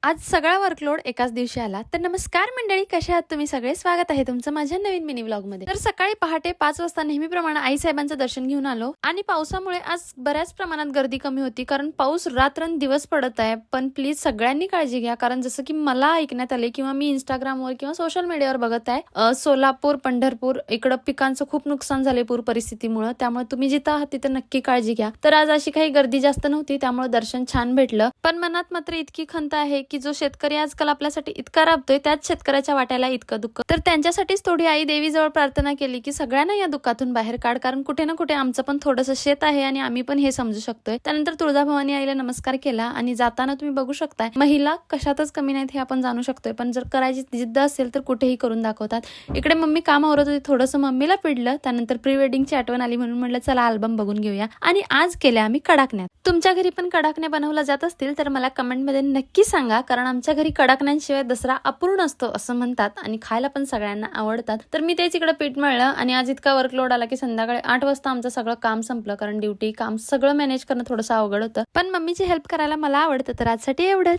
आज सगळा वर्कलोड एकाच दिवशी आला. तर नमस्कार मंडळी, कशा आहात तुम्ही सगळे? स्वागत आहे तुमचं माझ्या नवीन मिनी व्लॉग मध्ये. तर सकाळी पहाटे 5 वाजता नेहमीप्रमाणे आई साहेबांचं दर्शन घेऊन आलो आणि पावसामुळे आज बऱ्याच प्रमाणात गर्दी कमी होती, कारण पाऊस रात्रंदिवस पडत आहे. पण प्लीज सगळ्यांनी काळजी घ्या, कारण जसं की मला ऐकण्यात आले किंवा मी इंस्टाग्रामवर किंवा सोशल मीडियावर बघत आहे, सोलापूर, पंढरपूर इकडं पिकांचं खूप नुकसान झाले पूर परिस्थितीमुळे. त्यामुळे तुम्ही जिथं आहात तिथं नक्की काळजी घ्या. तर आज अशी काही गर्दी जास्त नव्हती, त्यामुळे दर्शन छान भेटलं. पण मनात मात्र इतकी खंत आहे की जो शेतकरी आजकाल आपल्यासाठी इतका राबतोय, त्याच शेतकऱ्याच्या वाट्याला इतकं दुःख. तर त्यांच्यासाठीच थोडी आई देवीजवळ प्रार्थना केली की सगळ्यांना या दुःखातून बाहेर काढ, कारण कुठे ना कुठे आमचं पण थोडंसं शेत आहे आणि आम्ही पण हे समजू शकतोय. त्यानंतर तुळजाभवानी आईला नमस्कार केला आणि जाताना तुम्ही बघू शकताय, महिला कशातच कमी नाहीत हे आपण जाणू शकतोय. पण जर करायची जिद्द असेल तर कुठेही करून दाखवतात. इकडे मम्मी काम आवरत होती, थोडंसं मम्मीला पिडलं. त्यानंतर प्री वेडिंगची आठवण आली म्हणून म्हटलं चला अल्बम बघून घेऊया. आणि आज केल्या आम्ही कडाकण्या. तुमच्या घरी पण कडाकण्या बनवल्या जात असतील तर मला कमेंटमध्ये नक्की सांगा, कारण आमच्या घरी कडाकण्यांशिवाय दसरा अपूर्ण असतो असं म्हणतात आणि खायला पण सगळ्यांना आवडतात. तर मी तेच इकडे पीठ मळलं आणि आज इतका वर्कलोड आला की संध्याकाळी 8 वाजता आमचं सगळं काम संपलं, कारण ड्युटी काम सगळं मॅनेज करणं थोडंसं अवघड होतं. पण मम्मीची हेल्प करायला मला आवडतं. तर आजसाठी एवढंच.